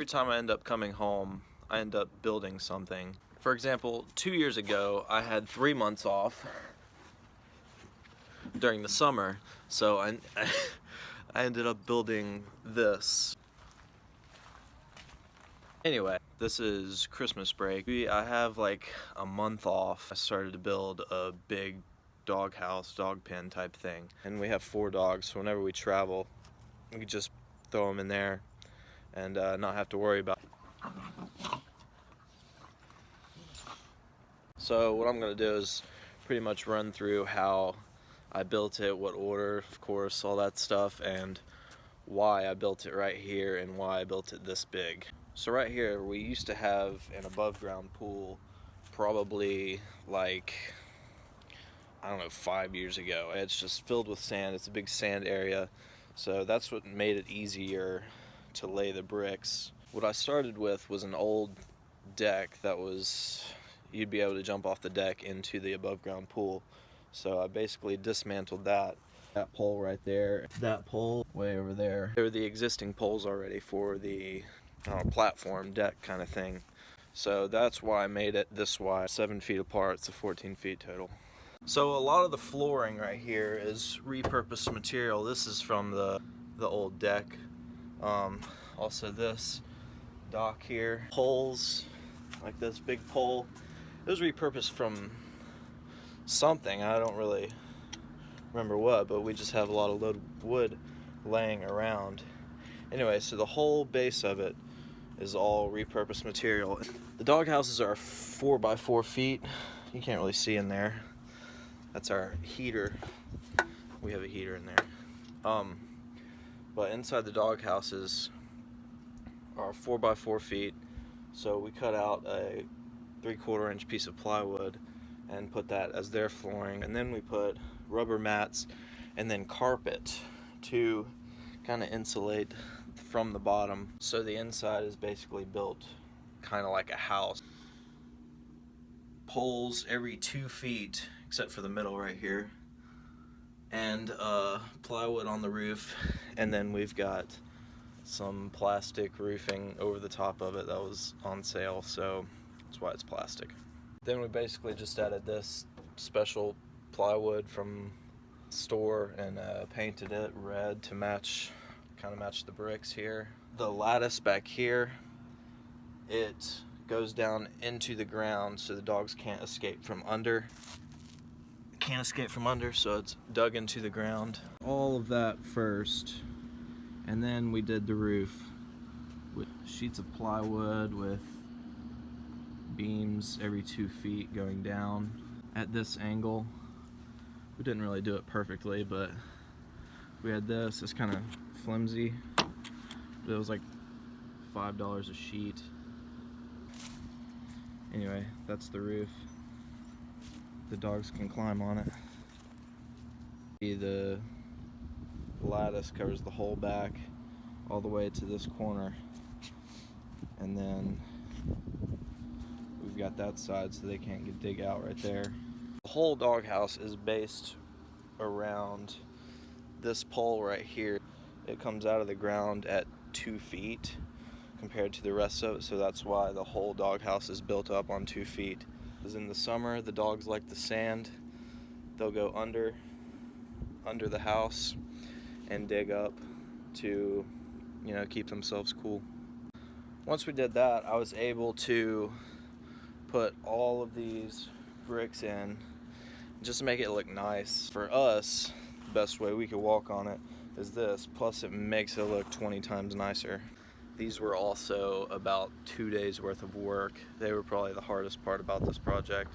every time I end up coming home, I end up building something. For example, 2 years ago, I had 3 months off during the summer, so I ended up building this. Anyway, this is Christmas break. I have like a month off. I started to build a big dog house, dog pen type thing. And we have 4 dogs, so whenever we travel, we can just throw them in there and not have to worry about it. So what I'm going to do is pretty much run through how I built it, what order, of course, all that stuff, and why I built it right here and why I built it this big. So right here, we used to have an above ground pool probably like, I don't know, 5 years ago. It's just filled with sand. It's a big sand area. So that's what made it easier to lay the bricks. What I started with was an old deck that was, you'd be able to jump off the deck into the above ground pool. So I basically dismantled that. That pole right there, that pole way over there. There were the existing poles already for the platform deck kind of thing. So that's why I made it this wide, 7 feet apart, it's 14 feet total. So a lot of the flooring right here is repurposed material. This is from the old deck. Also this dock here, poles, like this big pole. It was repurposed from something, I don't really remember what, but we just have a lot of loaded wood laying around. Anyway, so the whole base of it is all repurposed material. The dog houses are 4 by 4 feet. You can't really see in there. That's our heater. We have a heater in there. But inside the dog houses are 4 by 4 feet. So we cut out a 3/4 inch piece of plywood and put that as their flooring. And then we put rubber mats and then carpet to kind of insulate from the bottom. So the inside is basically built kind of like a house. Poles every 2 feet, except for the middle right here, and plywood on the roof, and then we've got some plastic roofing over the top of it that was on sale, so that's why it's plastic. Then we basically just added this special plywood from the store and painted it red to kind of match the bricks here. The lattice back here, it goes down into the ground so the dogs can't escape from under. So it's dug into the ground. All of that first, and then we did the roof with sheets of plywood with beams every 2 feet going down at this angle. We didn't really do it perfectly, but we had this. It's kind of flimsy, but it was like $5 a sheet. Anyway, that's the roof. The dogs can climb on it. The lattice covers the whole back all the way to this corner, and then we've got that side so they can't dig out right there. The whole doghouse is based around this pole right here. It comes out of the ground at 2 feet compared to the rest of it, so that's why the whole doghouse is built up on 2 feet. Because in the summer, the dogs like the sand. They'll go under the house and dig up to, keep themselves cool. Once we did that, I was able to put all of these bricks in just to make it look nice. For us, the best way we could walk on it is this, plus it makes it look 20 times nicer. These were also about 2 days worth of work. They were probably the hardest part about this project,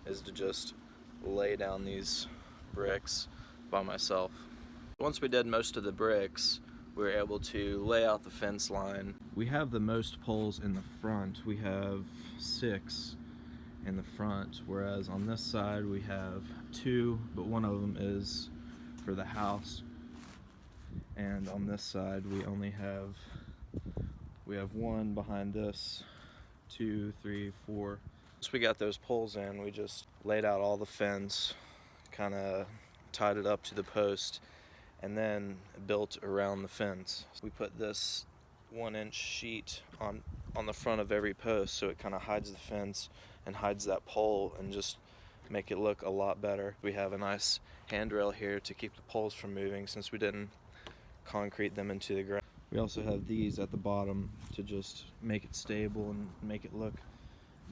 is to just lay down these bricks by myself. Once we did most of the bricks, we were able to lay out the fence line. We have the most poles in the front. We have 6 in the front, whereas on this side we have 2, but one of them is for the house. And on this side we only have 1 behind this, 2, 3, 4. Once we got those poles in, we just laid out all the fence, kind of tied it up to the post, and then built around the fence. We put this 1-inch sheet on the front of every post, so it kind of hides the fence and hides that pole and just make it look a lot better. We have a nice handrail here to keep the poles from moving since we didn't concrete them into the ground. We also have these at the bottom to just make it stable and make it look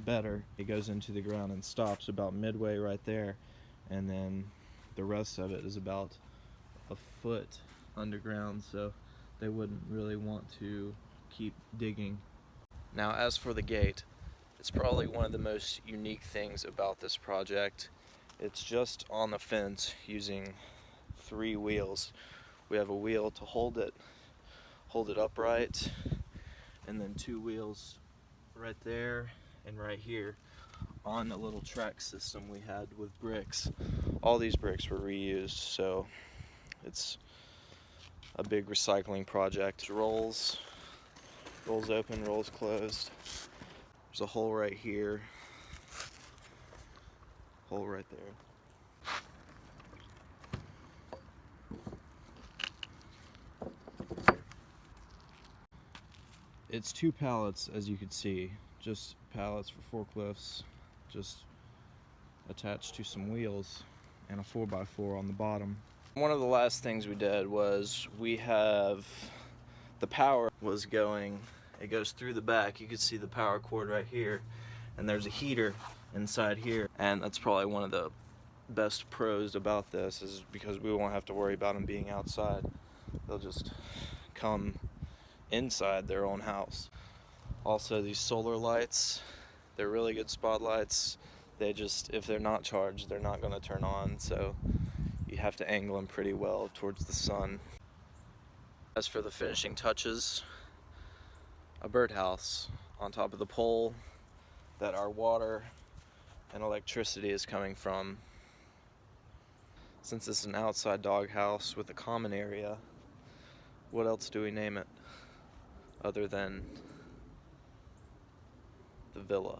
better. It goes into the ground and stops about midway right there, and then the rest of it is about a foot underground, so they wouldn't really want to keep digging. Now, as for the gate, it's probably one of the most unique things about this project. It's just on the fence using 3 wheels. We have a wheel to hold it upright, and then 2 wheels right there and right here on a little track system we had with bricks. All these bricks were reused, so it's a big recycling project. Rolls open, rolls closed. There's a hole right here, hole right there. It's 2 pallets, as you can see, just pallets for forklifts, just attached to some wheels and a 4x4 on the bottom. One of the last things we did was we have the power was going, it goes through the back. You can see the power cord right here, and there's a heater inside here, and that's probably one of the best pros about this, is because we won't have to worry about them being outside. They'll just come inside their own house. Also, these solar lights, they're really good spotlights. They just, if they're not charged, they're not going to turn on, so you have to angle them pretty well towards the sun. As for the finishing touches, a birdhouse on top of the pole that our water and electricity is coming from. Since it's an outside doghouse with a common area, what else do we name it other than the villa?